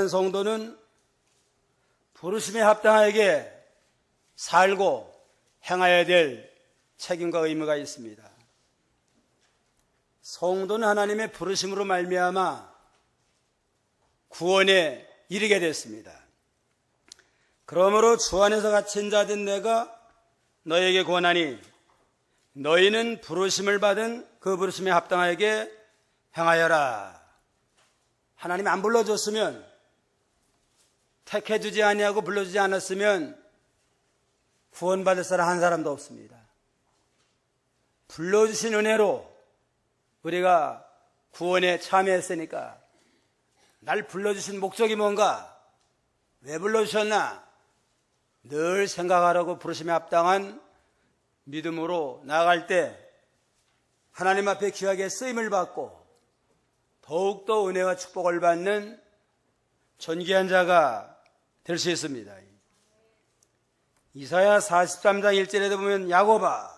성도는 부르심에 합당하게 살고 행해야 될 책임과 의무가 있습니다. 성도는 하나님의 부르심으로 말미암아 구원에 이르게 됐습니다. 그러므로 주 안에서 갇힌 자된 내가 너에게 권하니 너희는 부르심을 받은 그 부르심에 합당하게 행하여라. 하나님이 안 불러줬으면, 택해주지 아니하고 불러주지 않았으면 구원받을 사람 한 사람도 없습니다. 불러주신 은혜로 우리가 구원에 참여했으니까 날 불러주신 목적이 뭔가, 왜 불러주셨나 늘 생각하라고 부르심에 합당한 믿음으로 나아갈 때 하나님 앞에 귀하게 쓰임을 받고 더욱더 은혜와 축복을 받는 존귀한 자가 될 수 있습니다. 이사야 43장 1절에도 보면 야곱아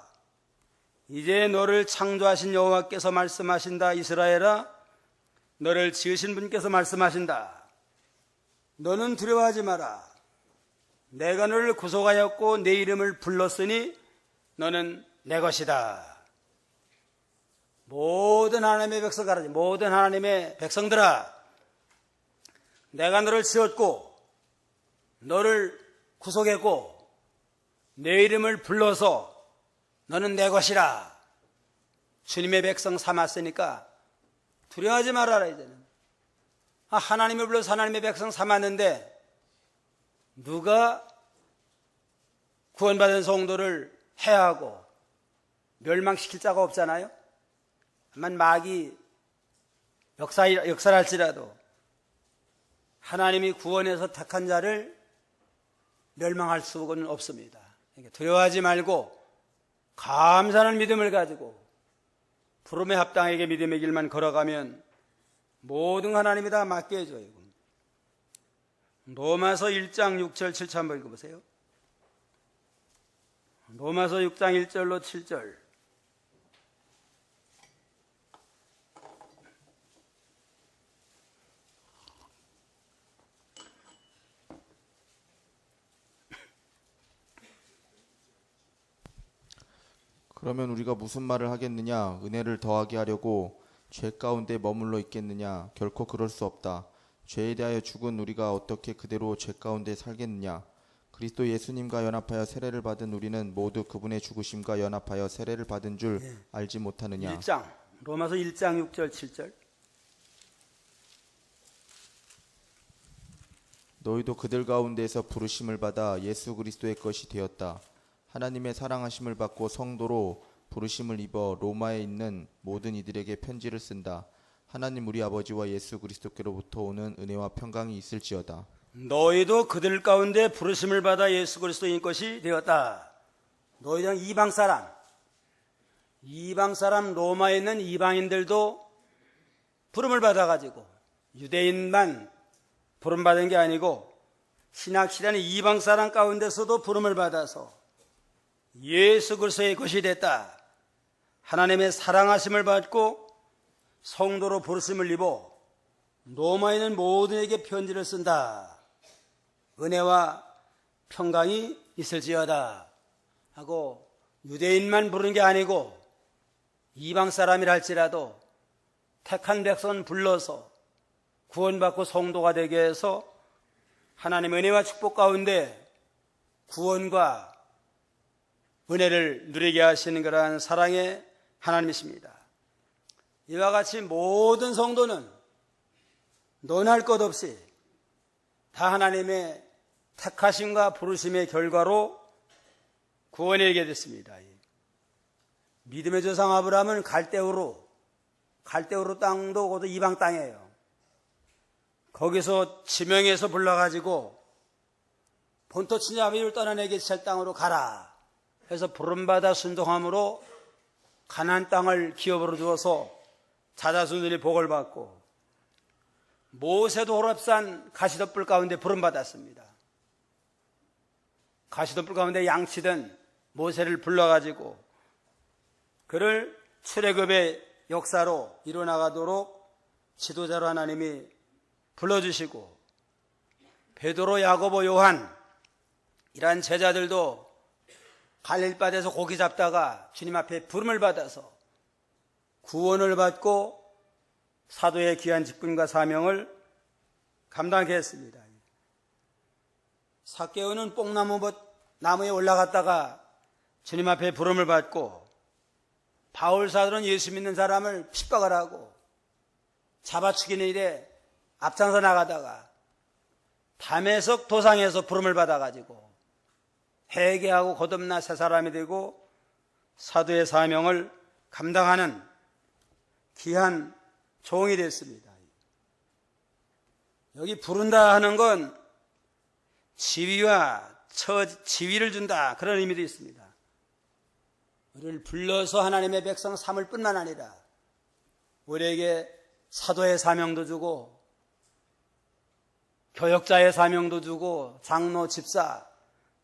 이제 너를 창조하신 여호와께서 말씀하신다. 이스라엘아 너를 지으신 분께서 말씀하신다. 너는 두려워하지 마라. 내가 너를 구속하였고 내 이름을 불렀으니 너는 내 것이다. 모든 하나님의 백성들아, 모든 하나님의 백성들아, 내가 너를 지었고 너를 구속했고 내 이름을 불러서 너는 내 것이라. 주님의 백성 삼았으니까 두려워하지 말아라. 이제는 하나님을 불러서 하나님의 백성 삼았는데 누가 구원받은 성도를 해하고 멸망시킬 자가 없잖아요. 다만 마귀 역사할지라도 하나님이 구원해서 택한 자를 멸망할 수는 없습니다. 그러니까 두려워하지 말고 감사하는 믿음을 가지고 부름에 합당하게 믿음의 길만 걸어가면 모든 하나님이 다 맡겨줘요. 로마서 1장 6절 7절 한번 읽어보세요. 로마서 6장 1절로 7절. 그러면 우리가 무슨 말을 하겠느냐? 은혜를 더하게 하려고 죄 가운데 머물러 있겠느냐? 결코 그럴 수 없다. 죄에 대하여 죽은 우리가 어떻게 그대로 죄 가운데 살겠느냐? 그리스도 예수님과 연합하여 세례를 받은 우리는 모두 그분의 죽으심과 연합하여 세례를 받은 줄 알지 못하느냐? 로마서 1장 6절 7절. 너희도 그들 가운데에서 부르심을 받아 예수 그리스도의 것이 되었다. 하나님의 사랑하심을 받고 성도로 부르심을 입어 로마에 있는 모든 이들에게 편지를 쓴다. 하나님 우리 아버지와 예수 그리스도께로부터 오는 은혜와 평강이 있을지어다. 너희도 그들 가운데 부르심을 받아 예수 그리스도인 것이 되었다. 너희는 이방 사람 로마에 있는 이방인들도 부름을 받아가지고 유대인만 부름받은 게 아니고 신학시대는 이방 사람 가운데서도 부름을 받아서 예수 그리스도의 것이 됐다. 하나님의 사랑하심을 받고 성도로 부르심을 입어 로마에 있는 모든에게 편지를 쓴다. 은혜와 평강이 있을지어다 하고 유대인만 부르는 게 아니고 이방 사람이라 할지라도 택한 백성 불러서 구원받고 성도가 되게 해서 하나님의 은혜와 축복 가운데 구원과 은혜를 누리게 하시는 그러한 사랑의 하나님이십니다. 이와 같이 모든 성도는 논할 것 없이 다 하나님의 택하심과 부르심의 결과로 구원에 이르게 됐습니다. 믿음의 조상 아브라함은 갈대우로 땅도 그것도 이방 땅이에요. 거기서 지명해서 불러가지고 본토 친자 아비를 떠나내게 셀 땅으로 가라 해서 부름받아 순종함으로 가나안 땅을 기업으로 주어서 자자손들이 복을 받고 모세도 호렙산 가시덤불 가운데 부름받았습니다. 가시덤불 가운데 양치던 모세를 불러가지고 그를 출애굽의 역사로 이뤄나가도록 지도자로 하나님이 불러주시고 베드로, 야고보, 요한 이러한 제자들도 갈릴바에서 고기 잡다가 주님 앞에 부름을 받아서 구원을 받고 사도의 귀한 직분과 사명을 감당하게 했습니다. 삭개오는 뽕나무에 올라갔다가 주님 앞에 부름을 받고, 바울 사도는 예수 믿는 사람을 핍박을 하고 잡아 죽이는 일에 앞장서 나가다가 담에석 도상에서 부름을 받아가지고 회개하고 거듭나 새 사람이 되고 사도의 사명을 감당하는 귀한 종이 됐습니다. 여기 부른다 하는 건 지위와 지위를 준다, 그런 의미도 있습니다. 우리를 불러서 하나님의 백성 삼을 뿐만 아니라 우리에게 사도의 사명도 주고 교역자의 사명도 주고 장로, 집사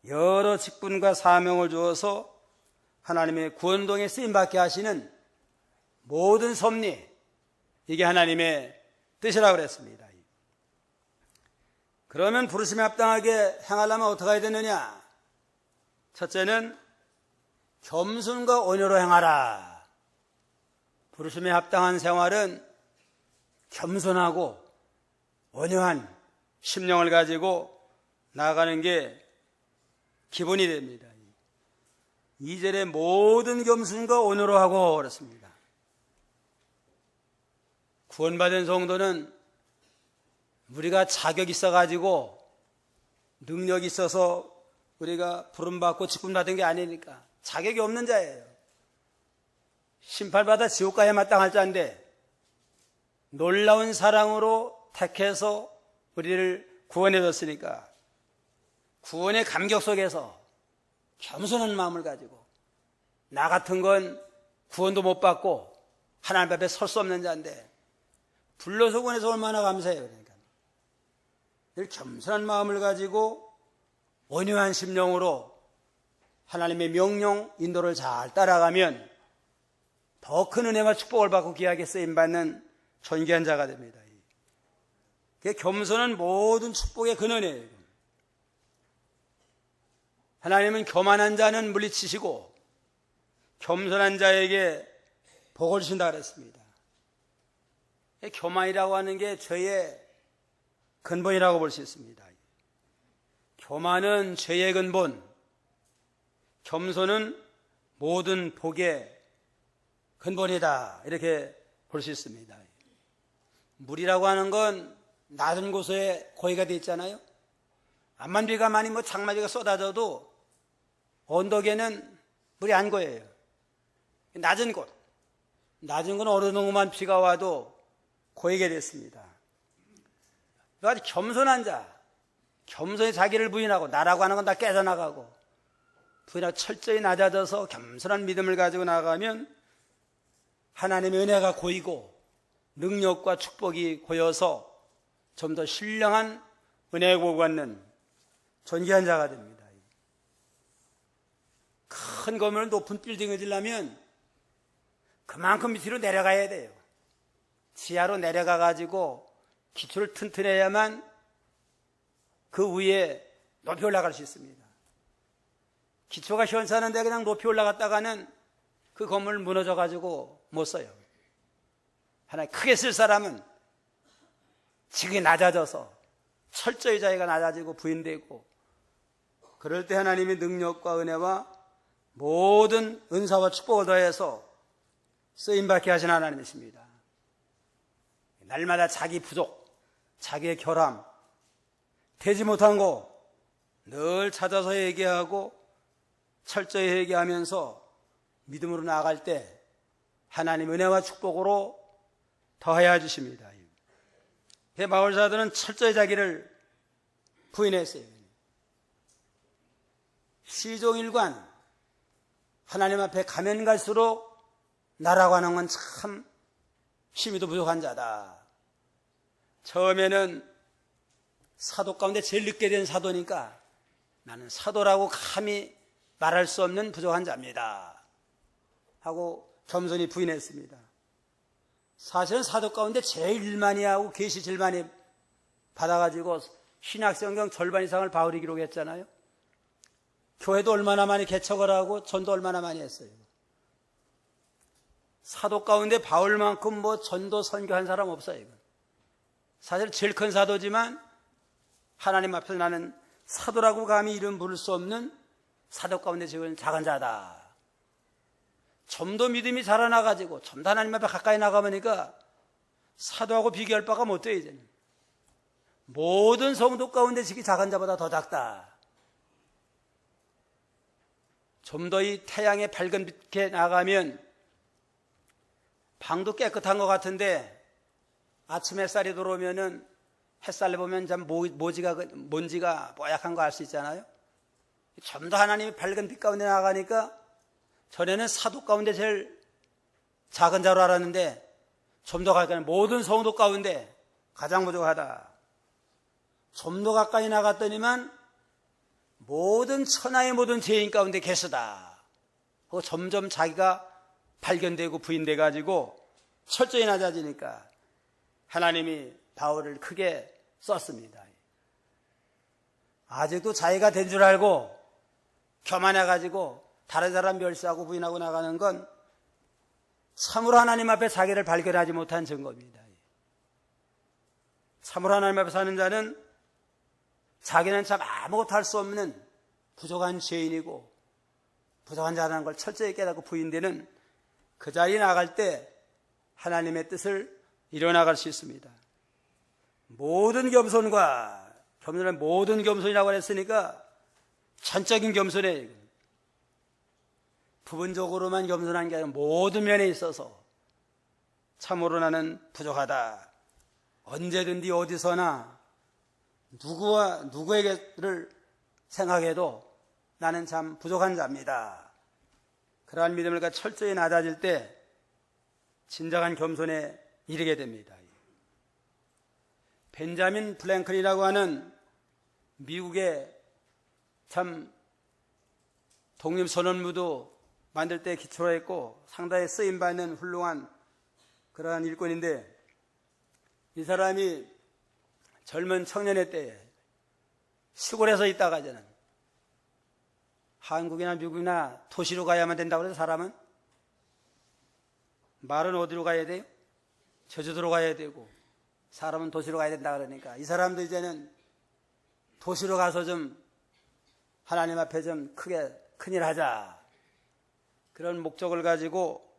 여러 직분과 사명을 주어서 하나님의 구원동에 쓰임받게 하시는 모든 섭리, 이게 하나님의 뜻이라고 그랬습니다. 그러면 부르심에 합당하게 행하려면 어떻게 해야 되느냐? 첫째는 겸손과 온유로 행하라. 부르심에 합당한 생활은 겸손하고 온유한 심령을 가지고 나아가는 게 기본이 됩니다. 2절에 모든 겸손과 온유로 하고 그렇습니다. 구원받은 성도는 우리가 자격이 있어가지고 능력이 있어서 우리가 부름받고 직분받은 게 아니니까 자격이 없는 자예요. 심판받아 지옥 가야 마땅할 자인데 놀라운 사랑으로 택해서 우리를 구원해 줬으니까 구원의 감격 속에서 겸손한 마음을 가지고, 나 같은 건 구원도 못 받고 하나님 앞에 설 수 없는 자인데 불러서 구원해서 얼마나 감사해요. 그러니까 늘 겸손한 마음을 가지고 온유한 심령으로 하나님의 명령, 인도를 잘 따라가면 더 큰 은혜와 축복을 받고 귀하게 쓰임받는 존귀한 자가 됩니다. 겸손은 모든 축복의 근원이에요. 하나님은 교만한 자는 물리치시고 겸손한 자에게 복을 주신다 그랬습니다. 교만이라고 하는 게 죄의 근본이라고 볼 수 있습니다. 교만은 죄의 근본, 겸손은 모든 복의 근본이다, 이렇게 볼 수 있습니다. 물이라고 하는 건 낮은 곳에 고의가 되어 있잖아요. 암만 비가 많이 장마비가 쏟아져도 언덕에는 물이 안 고여요. 낮은 곳은 어느 정도만 비가 와도 고이게 됐습니다. 아주 겸손한 자, 겸손히 자기를 부인하고 나라고 하는 건 다 깨져나가고 부인하고 철저히 낮아져서 겸손한 믿음을 가지고 나가면 하나님의 은혜가 고이고 능력과 축복이 고여서 좀 더 신령한 은혜의 복을 받는 존귀한 자가 됩니다. 큰 건물, 높은 빌딩을 지려면 그만큼 밑으로 내려가야 돼요. 지하로 내려가 가지고 기초를 튼튼해야만 그 위에 높이 올라갈 수 있습니다. 기초가 현찮은데 그냥 높이 올라갔다가는 그 건물 무너져 가지고 못 써요. 하나 크게 쓸 사람은 지극히 낮아져서 철저히 자기가 낮아지고 부인되고, 그럴 때 하나님의 능력과 은혜와 모든 은사와 축복을 더해서 쓰임받게 하신 하나님이십니다. 날마다 자기 부족, 자기의 결함, 되지 못한 거 늘 찾아서 얘기하고 철저히 얘기하면서 믿음으로 나아갈 때 하나님 은혜와 축복으로 더하여 주십니다. 바울사도는 철저히 자기를 부인했어요. 시종일관 하나님 앞에 가면 갈수록 나라고 하는 건 참 힘이도 부족한 자다. 처음에는 사도 가운데 제일 늦게 된 사도니까 나는 사도라고 감히 말할 수 없는 부족한 자입니다 하고 겸손히 부인했습니다. 사실은 사도 가운데 제일 많이 하고 계시 제일 많이 받아가지고 신약성경 절반 이상을 바울이 기록했잖아요. 교회도 얼마나 많이 개척을 하고 전도 얼마나 많이 했어요. 사도 가운데 바울만큼 뭐 전도 선교한 사람 없어요. 사실 제일 큰 사도지만 하나님 앞에서 나는 사도라고 감히 이름 부를 수 없는 사도 가운데 지금 작은 자다. 좀 더 믿음이 자라나가지고 좀 더 하나님 앞에 가까이 나가보니까 사도하고 비교할 바가 못 돼요. 이제는 모든 성도 가운데 지기 작은 자보다 더 작다. 좀 더 이 태양의 밝은 빛에 나가면 방도 깨끗한 것 같은데 아침 햇살이 들어오면은 햇살을 보면 참 먼지가 뽀얗한 거 알 수 있잖아요. 좀 더 하나님의 밝은 빛 가운데 나가니까 전에는 사도 가운데 제일 작은 자로 알았는데 좀 더 가까이 모든 성도 가운데 가장 부족하다. 좀 더 가까이 나갔더니만 모든 천하의 모든 죄인 가운데 계시다. 그리고 점점 자기가 발견되고 부인돼 가지고 철저히 낮아지니까 하나님이 바울을 크게 썼습니다. 아직도 자기가 된 줄 알고 교만해 가지고 다른 사람 멸시하고 부인하고 나가는 건 참으로 하나님 앞에 자기를 발견하지 못한 증거입니다. 참으로 하나님 앞에 사는 자는 자기는 참 아무것도 할 수 없는 부족한 죄인이고 부족한 자라는 걸 철저히 깨닫고 부인되는 그 자리에 나갈 때 하나님의 뜻을 이뤄나갈 수 있습니다. 모든 겸손과 겸손은 모든 겸손이라고 했으니까 전적인 겸손이에요. 부분적으로만 겸손한 게 아니라 모든 면에 있어서 참으로 나는 부족하다. 언제든지 어디서나 누구에게를 생각해도 나는 참 부족한 자입니다. 그러한 믿음을 갖고 철저히 낮아질 때 진정한 겸손에 이르게 됩니다. 벤자민 프랭클이라고 하는 미국의 참 독립선언문도 만들 때 기초로 했고 상당히 쓰임받는 훌륭한 그러한 일꾼인데 이 사람이 젊은 청년의 때에 시골에서 있다가 이제는 한국이나 미국이나 도시로 가야만 된다고 해서 사람은 말은 어디로 가야 돼요? 제주도로 가야 되고 사람은 도시로 가야 된다 그러니까 이 사람도 이제는 도시로 가서 좀 하나님 앞에 좀 크게 큰일 하자 그런 목적을 가지고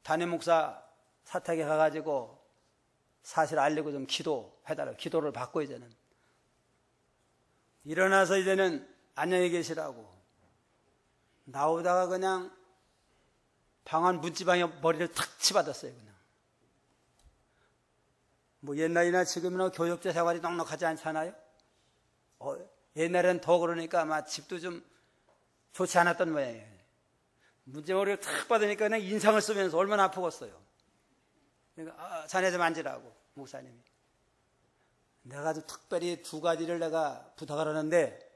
담임 목사 사택에 가가지고 사실 알리고 좀 기도해달라고 기도를 받고 이제는 일어나서 이제는 안녕히 계시라고 나오다가 그냥 방안 문지방에 머리를 탁 치받았어요. 그냥 뭐 옛날이나 지금이나 교육자 생활이 넉넉하지 않잖아요. 옛날엔 더 그러니까 아마 집도 좀 좋지 않았던 모양이에요. 문지머리를 탁 받으니까 그냥 인상을 쓰면서 얼마나 아프겠어요. 그러니까 자네 좀 앉으라고 목사님이. 내가 좀 특별히 두 가지를 내가 부탁을 하는데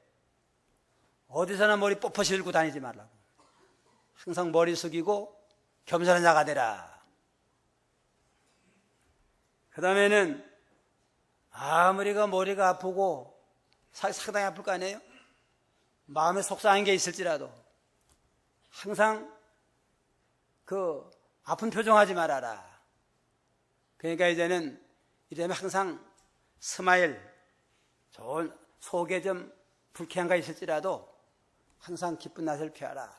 어디서나 머리 뻣뻣이 들고 다니지 말라고. 항상 머리 숙이고 겸손한 자가 되라. 그 다음에는 아무리가 머리가 아프고 상당히 아플 거 아니에요? 마음에 속상한 게 있을지라도 항상 그 아픈 표정하지 말아라. 그러니까 이제는 이러면 항상 스마일, 좋은 속에 좀 불쾌한 거 있을지라도 항상 기쁜 낯을 펴라.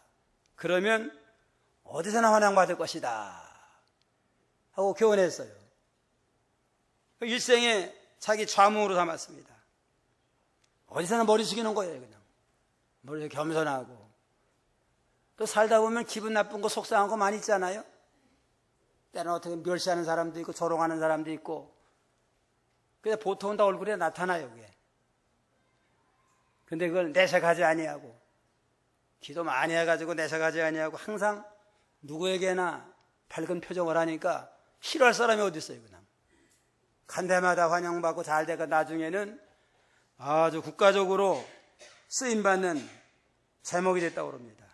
그러면 어디서나 환영받을 것이다 하고 교훈했어요. 일생에 자기 좌무으로 삼았습니다. 어디서나 머리 숙이는 거예요. 그냥 머리 겸손하고 또 살다 보면 기분 나쁜 거 속상한 거 많이 있잖아요. 때는 어떻게 멸시하는 사람도 있고 조롱하는 사람도 있고 근데 보통은 다 얼굴에 나타나요. 그게. 근데 그걸 내색하지 아니하고 기도 많이 해가지고 내색하지 아니하고 항상 누구에게나 밝은 표정을 하니까 싫어할 사람이 어디 있어요. 그냥 간 데마다 환영받고 잘 되고 나중에는 아주 국가적으로 쓰임받는 제목이 됐다고 그럽니다.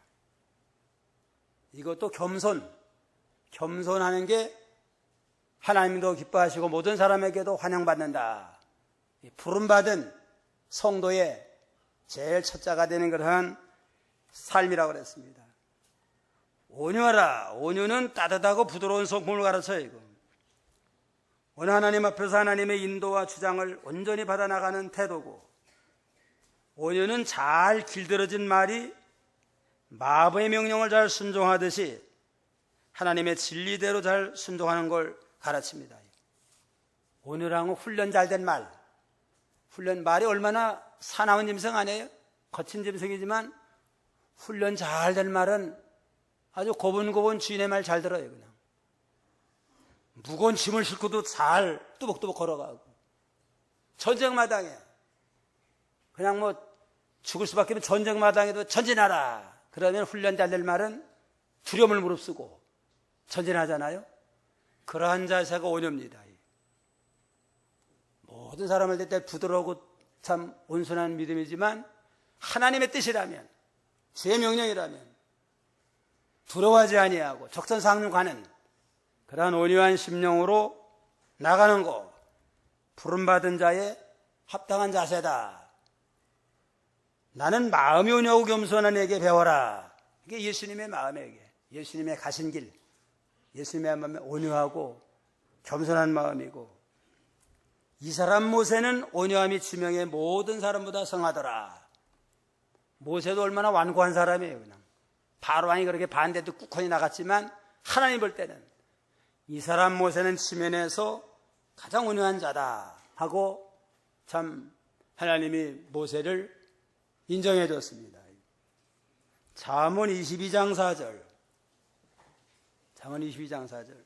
이것도 겸손하는 게 하나님도 기뻐하시고 모든 사람에게도 환영받는다. 부름받은 성도의 제일 첫자가 되는 그러한 삶이라고 그랬습니다. 온유하라. 온유는 따뜻하고 부드러운 성품을 가르쳐요. 이거. 오늘 하나님 앞에서 하나님의 인도와 주장을 온전히 받아나가는 태도고, 온유는 잘 길들여진 말이 마부의 명령을 잘 순종하듯이 하나님의 진리대로 잘 순종하는 걸 가르칩니다. 온유라는 훈련 잘 된 말, 훈련 말이 얼마나 사나운 짐승 아니에요? 거친 짐승이지만 훈련 잘 된 말은 아주 고분고분 주인의 말 잘 들어요. 그냥 무거운 짐을 싣고도 잘 뚜벅뚜벅 걸어가고, 전쟁마당에 그냥 뭐 죽을 수밖에 없는 전쟁마당에도 전진하라 그러면 훈련 잘 될 말은 두려움을 무릅쓰고 전진하잖아요. 그러한 자세가 온유입니다. 모든 사람을 될 때 부드러우고 참 온순한 믿음이지만 하나님의 뜻이라면, 주의 명령이라면 두려워하지 아니하고 적선상륙하는 그러한 온유한 심령으로 나가는 것, 부름받은 자의 합당한 자세다. 나는 마음이 온유하고 겸손한 에게 배워라. 이게 예수님의 마음에게, 예수님의 가신 길, 예수님의 마음에 온유하고 겸손한 마음이고, 이 사람 모세는 온유함이 지명의 모든 사람보다 성하더라. 모세도 얼마나 완고한 사람이에요. 그냥 바로 왕이 그렇게 반대도 꾹하니 나갔지만 하나님 볼 때는 이 사람 모세는 지면에서 가장 온유한 자다 하고 참 하나님이 모세를 인정해 줬습니다. 잠언 22장 4절. 잠언 22장 4절.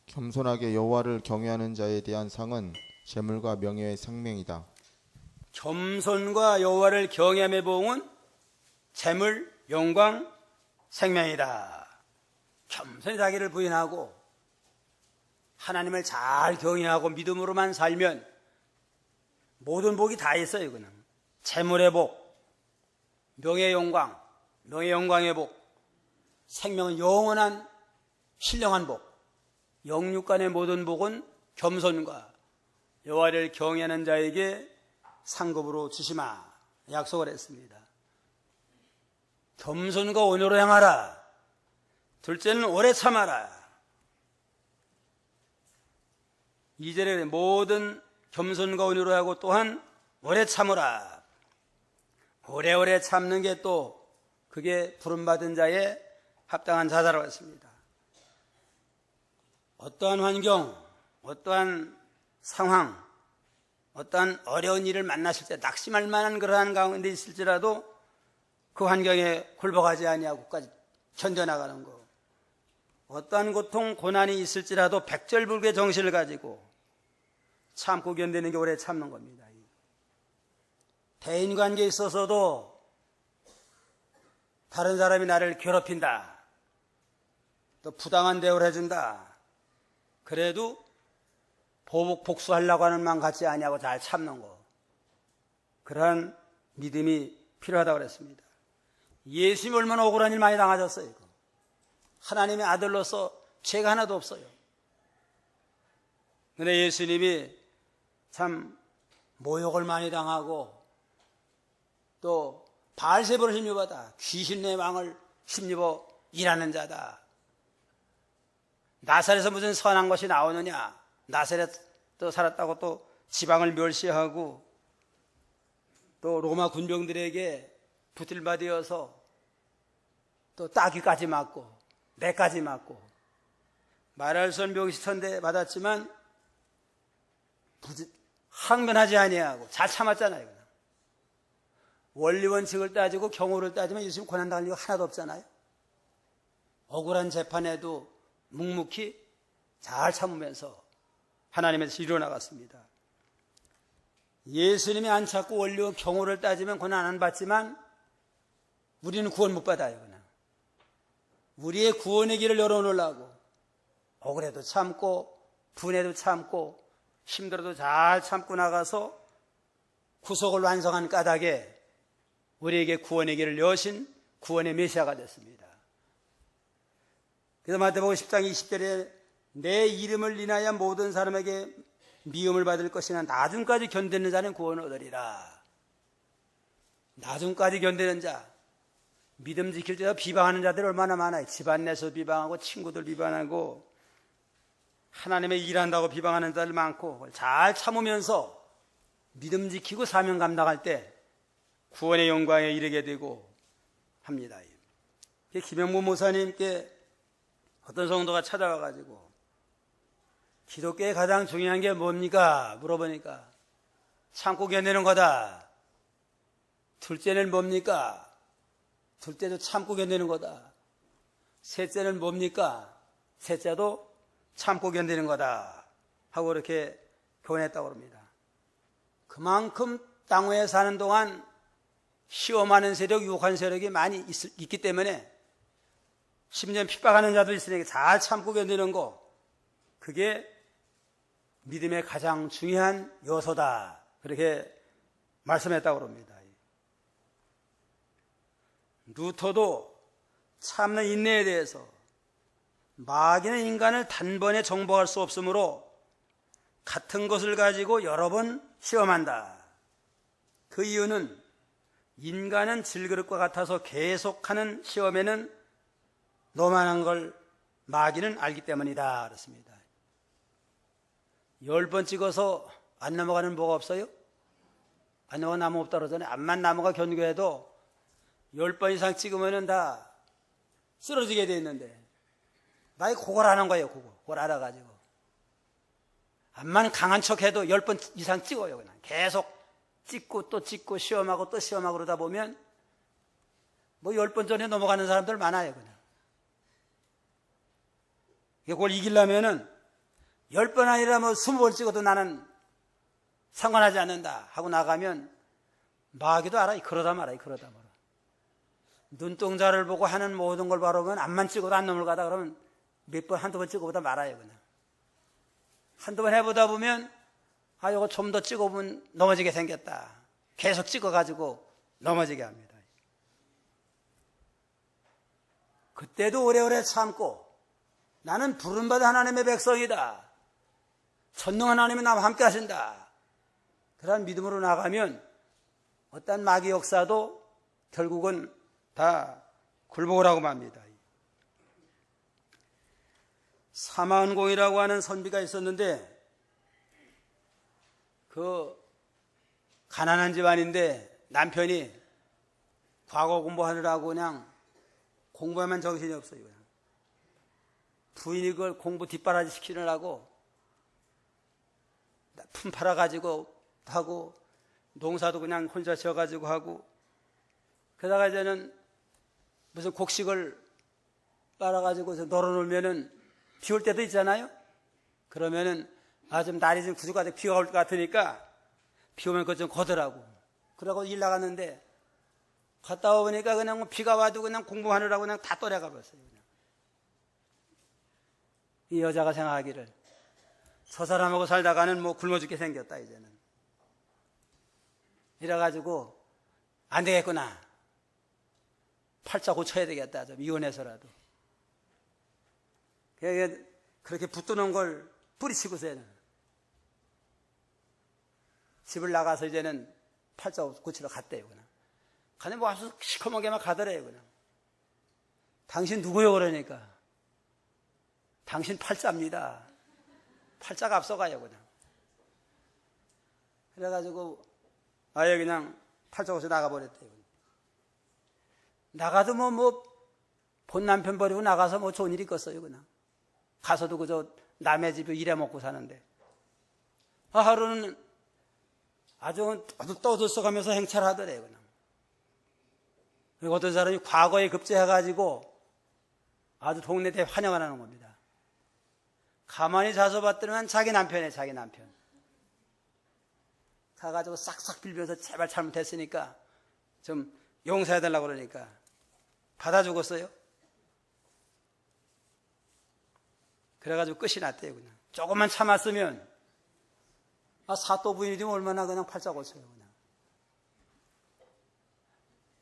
겸손하게 여호와를 경외하는 자에 대한 상은 재물과 명예의 생명이다. 겸손과 여호와를 경외함의 보응은 재물, 영광, 생명이다. 겸손히 자기를 부인하고 하나님을 잘 경외하고 믿음으로만 살면 모든 복이 다 있어요. 그냥 재물의 복, 명예의 영광, 명예의 영광의 복, 생명은 영원한 신령한 복, 영육간의 모든 복은 겸손과 여호와를 경외하는 자에게 상급으로 주시마 약속을 했습니다. 겸손과 온유로 행하라. 둘째는 오래 참아라. 2절에 모든 겸손과 온유로 하고 또한 오래 참으라. 오래오래 참는 게 또 그게 부름받은 자의 합당한 자세라고 했습니다. 어떠한 환경, 어떠한 상황, 어떠한 어려운 일을 만나실 때 낙심할 만한 그러한 가운데 있을지라도 그 환경에 굴복하지 아니하고까지 견뎌나가는 것, 어떠한 고통, 고난이 있을지라도 백절불구의 정신을 가지고 참고 견디는 게 오래 참는 겁니다. 대인관계에 있어서도 다른 사람이 나를 괴롭힌다, 또 부당한 대우를 해준다, 그래도 보복 복수하려고 하는 마음 같지 아니하고 잘 참는 거, 그러한 믿음이 필요하다고 그랬습니다. 예수님이 얼마나 억울한 일 많이 당하셨어요. 하나님의 아들로서 죄가 하나도 없어요. 그런데 예수님이 참 모욕을 많이 당하고 또 바알세바를 힘입어다, 귀신의 왕을 힘입어 일하는 자다. 나사렛에서 무슨 선한 것이 나오느냐, 나사렛도 살았다고 또 지방을 멸시하고 또 로마 군병들에게 붙들받이어서 또 따귀까지 맞고 매까지 맞고 말할 수 없는 병시천대 받았지만 항변하지 아니하고 잘 참았잖아요. 원리 원칙을 따지고 경호를 따지면 예수님 고난당할 이유가 하나도 없잖아요. 억울한 재판에도 묵묵히 잘 참으면서 하나님에서 이루어나갔습니다. 예수님이 안 찾고 원리와 경호를 따지면 고난 안 받지만 우리는 구원 못 받아요. 그냥 우리의 구원의 길을 열어놓으려고 억울해도 참고 분해도 참고 힘들어도 잘 참고 나가서 구속을 완성한 까닭에 우리에게 구원의 길을 여신 구원의 메시아가 됐습니다. 그래서 마태복음 10장 20절에 내 이름을 인하여 모든 사람에게 미움을 받을 것이나 나중까지 견디는 자는 구원을 얻으리라. 나중까지 견디는 자, 믿음 지킬 때 비방하는 자들이 얼마나 많아요. 집안 내에서 비방하고 친구들 비방하고 하나님의 일한다고 비방하는 자들 많고 잘 참으면서 믿음 지키고 사명 감당할 때 구원의 영광에 이르게 되고 합니다. 김영무 목사님께 어떤 성도가 찾아와가지고 기독교에 가장 중요한 게 뭡니까? 물어보니까 참고 견디는 거다. 둘째는 뭡니까? 둘째도 참고 견디는 거다. 셋째는 뭡니까? 셋째도 참고 견디는 거다. 하고 이렇게 교훈했다고 합니다. 그만큼 땅 위에 사는 동안 시험하는 세력, 유혹하는 세력이 많이 있기 때문에 심지어 핍박하는 자도 있으니까 잘 참고 견디는 거, 그게 믿음의 가장 중요한 요소다. 그렇게 말씀했다고 합니다. 루터도 참는 인내에 대해서 마귀는 인간을 단번에 정복할 수 없으므로 같은 것을 가지고 여러 번 시험한다. 그 이유는 인간은 질그릇과 같아서 계속하는 시험에는 노만한 걸 마귀는 알기 때문이다. 그렇습니다. 10번 찍어서 안 넘어가는 뭐가 없어요? 안 넘어가 나무 없다 그러잖아요. 암만 나무가 견고해도 10번 이상 찍으면 다 쓰러지게 돼 있는데 마귀 그걸 하는 거예요. 그걸 알아가지고 암만 강한 척해도 10번 이상 찍어요. 그냥 계속 찍고 또 찍고 시험하고 또 시험하고 그러다 보면 뭐 10번 전에 넘어가는 사람들 많아요. 그냥 그걸 이기려면은 10번 아니라 뭐 20번 찍어도 나는 상관하지 않는다 하고 나가면 마귀도 알아. 그러다 말아. 눈동자를 보고 하는 모든 걸 바라보면 암만 찍어도 안 넘어가다 그러면 몇 번, 한두 번 찍어보다 말아요. 그냥 한두 번 해보다 보면 이거 좀 더 찍어보면 넘어지게 생겼다. 계속 찍어가지고 넘어지게 합니다. 그때도 오래오래 참고 나는 부름받은 하나님의 백성이다. 전능 하나님이 나와 함께 하신다. 그런 믿음으로 나가면 어떤 마귀 역사도 결국은 다 굴복을 합니다. 사마은공이라고 하는 선비가 있었는데 그 가난한 집안인데 남편이 과거 공부하느라고 그냥 공부에만 정신이 없어요. 그냥. 부인이 그걸 공부 뒷바라지 시키느라고 품 팔아가지고 하고 농사도 그냥 혼자 지어가지고 하고 그러다가 이제는 무슨 곡식을 빨아가지고 널어놓으면은 비 올 때도 있잖아요. 그러면은 좀 날이 좀 구두가지고 비가 올 것 같으니까 비 오면 그거 좀 거더라고. 그러고 일 나갔는데 갔다 오니까 그냥 뭐 비가 와도 그냥 공부하느라고 그냥 다 떠내가 버렸어요. 그냥. 이 여자가 생각하기를 저 사람하고 살다가는 뭐 굶어 죽게 생겼다 이제는. 이래가지고 안 되겠구나. 팔자 고쳐야 되겠다. 좀 이혼해서라도. 그렇게 붙드는 걸 뿌리치고서는 집을 나가서 이제는 팔자 고치러 갔대요. 그냥. 가니 뭐 아주 시커멓게만 가더래요. 그냥. 당신 누구요? 그러니까. 당신 팔자입니다. 팔자가 앞서가요. 그냥. 그래가지고 아예 그냥 팔자 고쳐 나가버렸대요. 나가도 본 남편 버리고 나가서 뭐 좋은 일이 있겠어요. 그냥. 가서도 그저 남의 집에 일해 먹고 사는데. 하루는 아주 떠들썩하면서 행차하더래요. 그냥. 그리고 어떤 사람이 과거에 급제해가지고 아주 동네 대 환영을 하는 겁니다. 가만히 자서 봤더니 자기 남편이에요. 자기 남편. 가가지고 싹싹 빌면서 제발 잘못했으니까 좀 용서해달라고 그러니까 받아 죽었어요. 그래가지고 끝이 났대요. 그냥. 조금만 참았으면 사또 부인이 되면 얼마나 그냥 팔자 고쳐요. 그냥.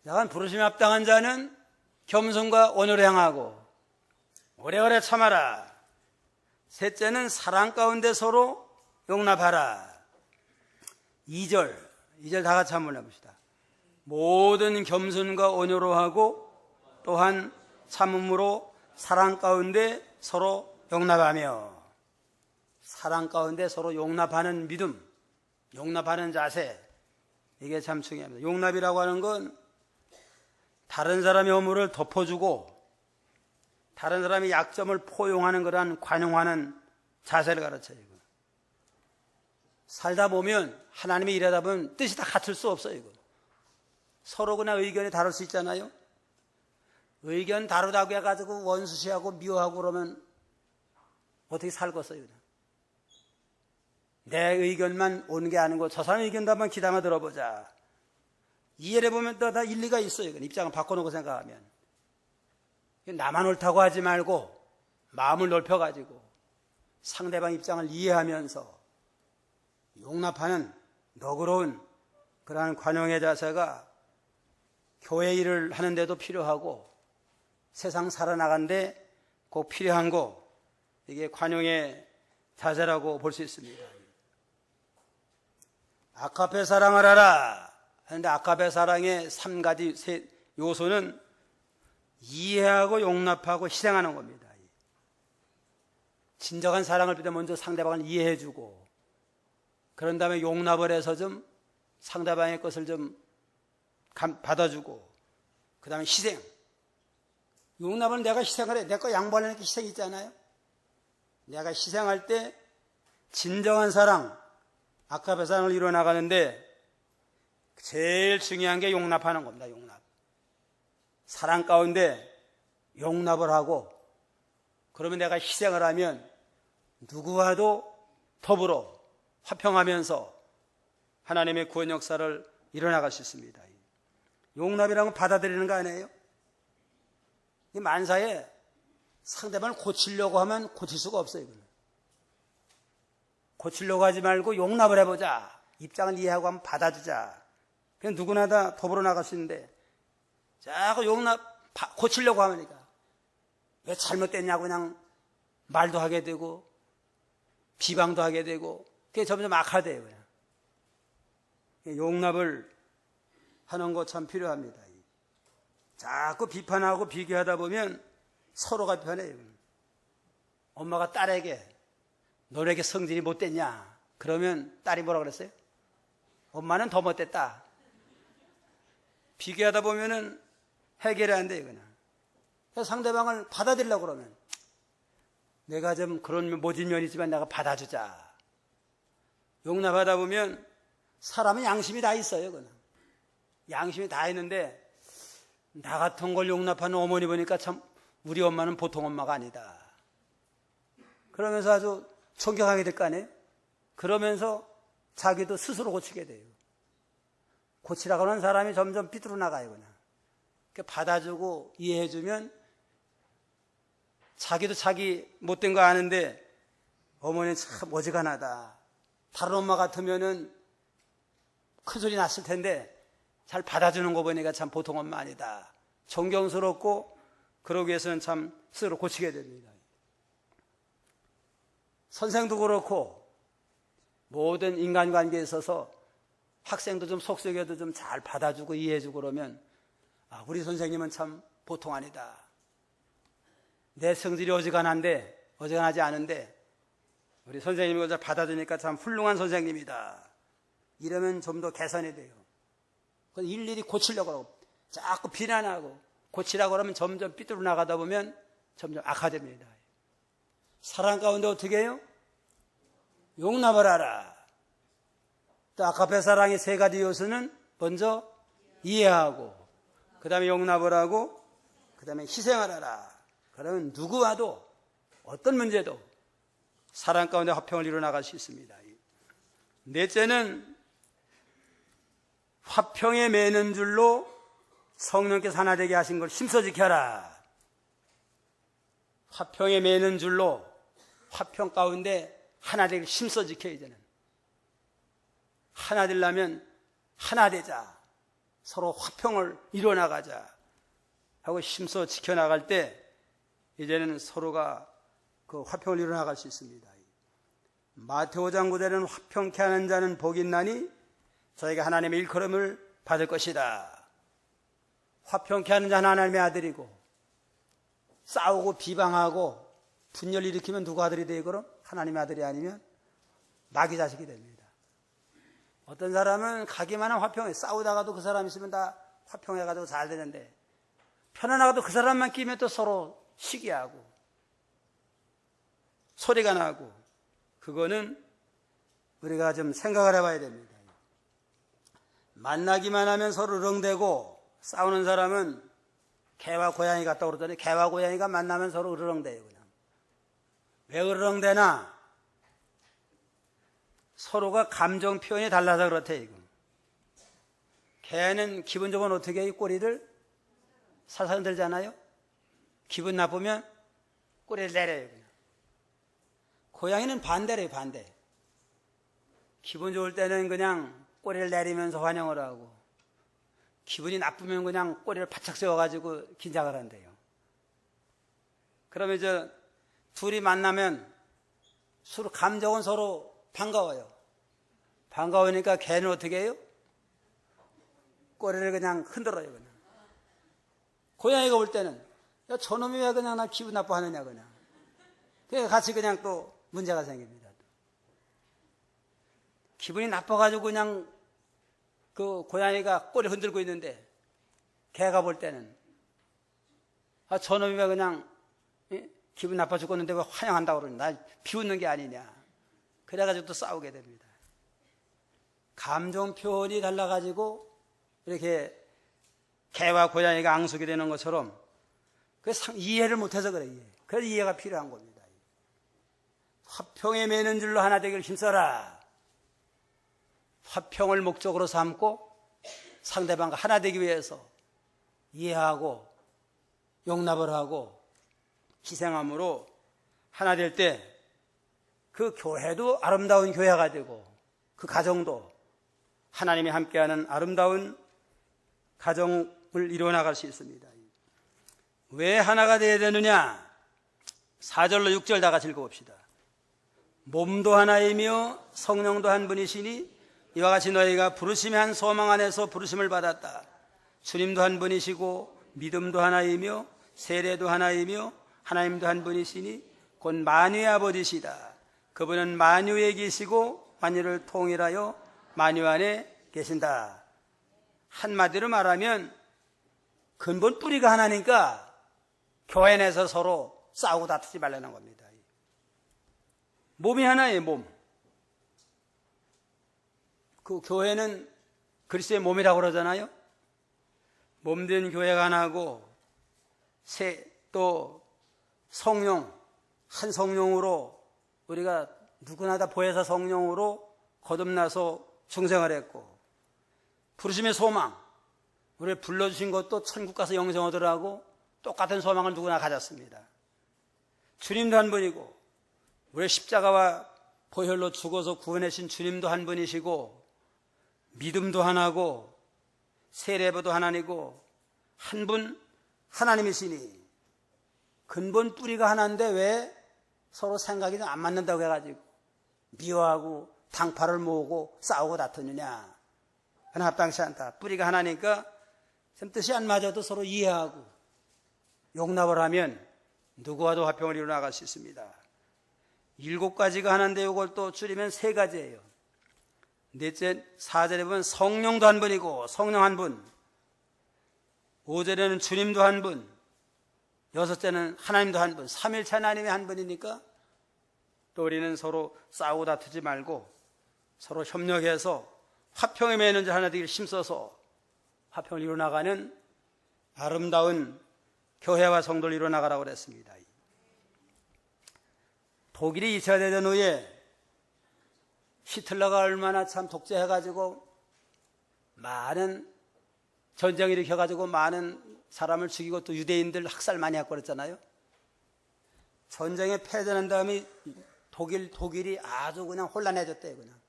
약간 부르심에 합당한 자는 겸손과 온유를 향하고 오래오래 참아라. 셋째는 사랑 가운데 서로 용납하라. 2절 다 같이 한번 해봅시다. 모든 겸손과 온유로 하고 또한 참음으로 사랑 가운데 서로 용납하며. 사랑 가운데 서로 용납하는 믿음, 용납하는 자세, 이게 참 중요합니다. 용납이라고 하는 건 다른 사람의 허물을 덮어주고 다른 사람의 약점을 포용하는 그러한 관용하는 자세를 가르쳐요. 살다 보면 하나님의 일하다 보면 뜻이 다 같을 수 없어요. 이거. 서로 그냥 의견이 다를 수 있잖아요. 의견 다르다고 해가지고 원수시하고 미워하고 그러면 어떻게 살겠어요? 그냥. 내 의견만 오는 게 아니고 저 사람의 의견도 한번 귀담아 들어보자. 이해를 해보면 또 다 일리가 있어요. 입장을 바꿔놓고 생각하면. 나만 옳다고 하지 말고 마음을 넓혀가지고 상대방 입장을 이해하면서 용납하는 너그러운 그러한 관용의 자세가 교회 일을 하는데도 필요하고 세상 살아나가는데 꼭 필요한 거, 이게 관용의 자세라고 볼 수 있습니다. 아카페 사랑을 하라 하는데 아카페 사랑의 3가지 요소는 이해하고 용납하고 희생하는 겁니다. 진정한 사랑을 빌어 먼저 상대방을 이해해주고 그런 다음에 용납을 해서 좀 상대방의 것을 좀 받아주고 그 다음에 희생. 용납은 내가 희생을 해. 내 거 양보하려는 게 희생이 있잖아요. 내가 희생할 때 진정한 사랑, 아카페 사랑을 이루어나가는데 제일 중요한 게 용납하는 겁니다. 용납. 사랑 가운데 용납을 하고 그러면 내가 희생을 하면 누구와도 더불어 화평하면서 하나님의 구원 역사를 이뤄나갈 수 있습니다. 용납이라는 건 받아들이는 거 아니에요? 이 만사에 상대방을 고치려고 하면 고칠 수가 없어요. 이거는. 고치려고 하지 말고 용납을 해보자. 입장을 이해하고 한번 받아주자. 그냥 누구나 다 더불어 나갈 수 있는데 자꾸 고치려고 하니까 왜 잘못됐냐고 그냥 말도 하게 되고 비방도 하게 되고 그게 점점 악화돼요. 그냥. 용납을 하는 거 참 필요합니다. 자꾸 비판하고 비교하다 보면 서로가 편해요. 엄마가 딸에게 너에게 성질이 못됐냐? 그러면 딸이 뭐라 그랬어요? 엄마는 더 못됐다. 비교하다 보면은 해결이 안 돼요. 그냥. 상대방을 받아들이려고 그러면 내가 좀 그런 모진 면이 있지만 내가 받아주자. 용납하다 보면 사람은 양심이 다 있어요. 그냥. 양심이 다 있는데 나 같은 걸 용납하는 어머니 보니까 참 우리 엄마는 보통 엄마가 아니다. 그러면서 아주 존경하게 될 거 아니에요? 그러면서 자기도 스스로 고치게 돼요. 고치라고 하는 사람이 점점 삐뚤어 나가요. 그냥. 받아주고 이해해주면 자기도 자기 못된 거 아는데 어머니는 참 어지간하다. 다른 엄마 같으면은 큰 소리 났을 텐데 잘 받아주는 거 보니까 참 보통 엄마 아니다. 존경스럽고 그러기 위해서는 참 스스로 고치게 됩니다. 선생도 그렇고 모든 인간관계에 있어서 학생도 좀 속썩여도 좀 잘 받아주고 이해해주고 그러면 우리 선생님은 참 보통 아니다. 내 성질이 어지간하지 않은데 우리 선생님이 그걸 받아주니까 참 훌륭한 선생님이다. 이러면 좀 더 개선이 돼요. 일일이 고치려고 하고 자꾸 비난하고 고치라고 하면 점점 삐뚤어 나가다 보면 점점 악화됩니다. 사랑 가운데 어떻게 해요? 용납을 하라. 또 아카페 사랑의 3가지 요소는 먼저 이해하고 그 다음에 용납을 하고 그 다음에 희생을 하라. 그러면 누구와도 어떤 문제도 사랑 가운데 화평을 이루어나갈 수 있습니다. 넷째는 화평에 매는 줄로 성령께서 하나 되게 하신 걸 힘써 지켜라. 화평에 매는 줄로 화평 가운데 하나 되길 힘써 지켜야 되는. 하나 되려면 하나 되자. 서로 화평을 이뤄나가자 하고 힘써 지켜나갈 때 이제는 서로가 그 화평을 이루어 나갈 수 있습니다. 마태오 5장 9절에는 화평케 하는 자는 복이 있나니 저희가 하나님의 일컬음을 받을 것이다. 화평케 하는 자는 하나님의 아들이고, 싸우고 비방하고 분열을 일으키면 누구 아들이 돼요? 그럼 하나님의 아들이 아니면 마귀 자식이 됩니다. 어떤 사람은 가기만 하면 화평해. 싸우다가도 그 사람 있으면 다 화평해가지고 잘 되는데, 편안하고도 그 사람만 끼면 또 서로 시기하고 소리가 나고, 그거는 우리가 좀 생각을 해봐야 됩니다. 만나기만 하면 서로 으렁대고, 싸우는 사람은 개와 고양이 같다고 그러더니 개와 고양이가 만나면 서로 으르렁대요. 그냥. 왜 으르렁대나? 서로가 감정 표현이 달라서 그렇대. 이거. 개는 기본적으로 어떻게 해요? 꼬리를 살살 흔들잖아요. 기분 나쁘면 꼬리를 내려요. 그냥. 고양이는 반대래요. 반대. 기분 좋을 때는 그냥 꼬리를 내리면서 환영을 하고, 기분이 나쁘면 그냥 꼬리를 바짝 세워가지고 긴장을 한대요. 그러면 둘이 만나면 서로 감정은 서로 반가워요. 반가우니까 개는 어떻게 해요? 꼬리를 그냥 흔들어요. 그냥. 고양이가 올 때는, 야, 저놈이 왜 그냥 나 기분 나빠하느냐, 그냥. 그래서 같이 그냥 또 문제가 생깁니다. 기분이 나빠가지고 그냥 그 고양이가 꼬리 흔들고 있는데, 개가 볼 때는, 아, 저놈이 왜 그냥 기분 나빠 죽겠는데 왜 환영한다고 그러냐, 날 비웃는 게 아니냐. 그래가지고 또 싸우게 됩니다. 감정 표현이 달라가지고 이렇게 개와 고양이가 앙숙이 되는 것처럼, 이해를 못해서 그래. 그래서 이해가 필요한 겁니다. 화평에 매는 줄로 하나 되기를 힘써라. 화평을 목적으로 삼고 상대방과 하나 되기 위해서 이해하고 용납을 하고 희생함으로 하나 될 때, 그 교회도 아름다운 교회가 되고, 그 가정도 하나님이 함께하는 아름다운 가정을 이루어 나갈 수 있습니다. 왜 하나가 되어야 되느냐? 4절로 6절 다 같이 읽어봅시다. 몸도 하나이며 성령도 한 분이시니 이와 같이 너희가 부르심의 한 소망 안에서 부르심을 받았다. 주님도 한 분이시고 믿음도 하나이며 세례도 하나이며 하나님도 한 분이시니 곧 만유의 아버지시다. 그분은 만유에 계시고 만유를 통일하여 만유 안에 계신다. 한마디로 말하면 근본 뿌리가 하나니까 교회 내에서 서로 싸우고 다투지 말라는 겁니다. 몸이 하나예요. 몸. 그 교회는 그리스도의 몸이라고 그러잖아요. 몸된 교회가 하나고, 또 성령, 한 성령으로 우리가 누구나 다 보혜사 성령으로 거듭나서 중생을 했고, 부르심의 소망, 우리를 불러주신 것도 천국 가서 영생 얻으라고 똑같은 소망을 누구나 가졌습니다. 주님도 한 분이고, 우리의 십자가와 보혈로 죽어서 구원하신 주님도 한 분이시고, 믿음도 하나고 세례보도 하나니고, 한 분 하나님이시니 근본 뿌리가 하나인데 왜 서로 생각이 좀 안 맞는다고 해가지고 미워하고 당파를 모으고 싸우고 다투느냐. 그건 합당치 않다. 뿌리가 하나니까 좀 뜻이 안 맞아도 서로 이해하고 용납을 하면 누구와도 화평을 이루어 나갈 수 있습니다. 7가지가 하나인데 이걸 또 줄이면 3가지예요. 넷째 4절에 보면 성령도 한 분이고 성령 한 분, 5절에는 주님도 한 분, 6절에는 하나님도 한 분, 삼일체 하나님이 한 분이니까 또 우리는 서로 싸우고 다투지 말고 서로 협력해서 화평에 매는 자 하나 되기를 힘써서 화평을 이루어나가는 아름다운 교회와 성도를 이루어나가라고 그랬습니다. 독일이 2차 대전 후에 히틀러가 얼마나 참 독재해가지고 많은 전쟁을 일으켜가지고 많은 사람을 죽이고 또 유대인들 학살 많이 하고 그랬잖아요. 전쟁에 패전한 다음에 독일이 아주 그냥 혼란해졌대요. 그냥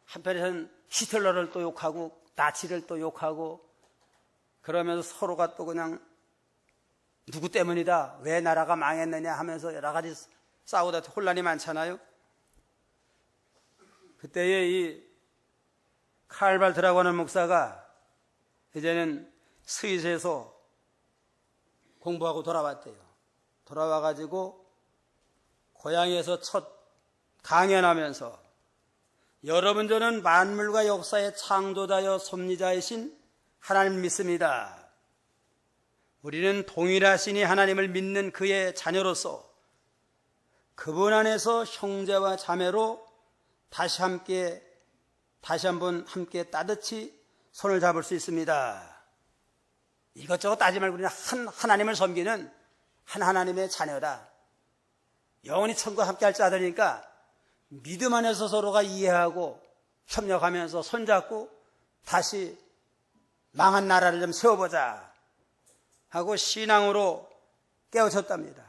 한편에서는 히틀러를 또 욕하고 나치를 또 욕하고 그러면서 서로가 또 그냥 누구 때문이다, 왜 나라가 망했느냐 하면서 여러 가지 싸우다 혼란이 많잖아요. 그때에 이 칼발트라고 하는 목사가 이제는 스위스에서 공부하고 돌아왔대요. 돌아와가지고 고향에서 첫 강연하면서, 여러분, 저는 만물과 역사의 창조자여 섭리자이신 하나님 믿습니다. 우리는 동일하시니 하나님을 믿는 그의 자녀로서 그분 안에서 형제와 자매로 다시 한번 함께 따뜻이 손을 잡을 수 있습니다. 이것저것 따지 말고 우리는 한 하나님을 섬기는 한 하나님의 자녀다. 영원히 천국과 함께 할 자들이니까 믿음 안에서 서로가 이해하고 협력하면서 손잡고 다시 망한 나라를 좀 세워보자 하고 신앙으로 깨우쳤답니다.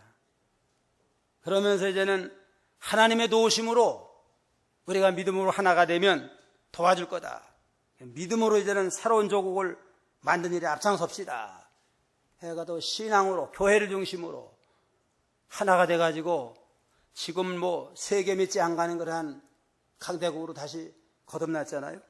그러면서 이제는 하나님의 도우심으로 우리가 믿음으로 하나가 되면 도와줄 거다. 믿음으로 이제는 새로운 조국을 만든 일에 앞장섭시다. 해가도 신앙으로, 교회를 중심으로 하나가 돼가지고 지금 세계 믿지 안 가는 그러한 강대국으로 다시 거듭났잖아요.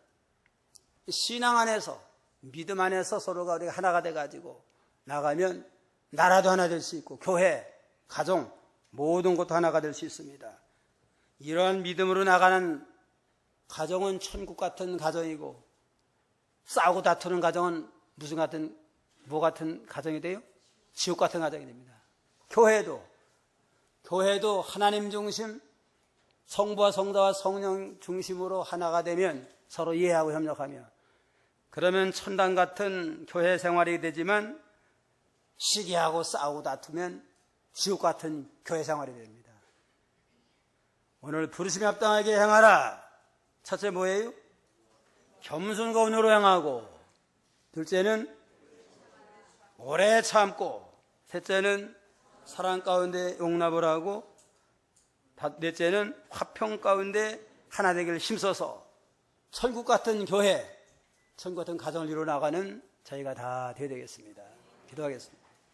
신앙 안에서, 믿음 안에서 서로가 우리가 하나가 돼가지고 나가면 나라도 하나 될 수 있고, 교회, 가정, 모든 것도 하나가 될 수 있습니다. 이러한 믿음으로 나가는 가정은 천국 같은 가정이고, 싸우고 다투는 가정은 뭐 같은 가정이 돼요? 지옥 같은 가정이 됩니다. 교회도 하나님 중심, 성부와 성자와 성령 중심으로 하나가 되면 서로 이해하고 협력하며, 그러면 천당 같은 교회 생활이 되지만 시기하고 싸우고 다투면 지옥 같은 교회 생활이 됩니다. 오늘 부르심에 합당하게 행하라. 첫째 뭐예요? 겸손과 온유로 행하고, 둘째는 오래 참고, 셋째는 사랑 가운데 용납을 하고, 넷째는 화평 가운데 하나 되기를 힘써서 천국 같은 교회, 천국 같은 가정을 이루어 나가는 저희가 다 되어야 되겠습니다. 기도하겠습니다.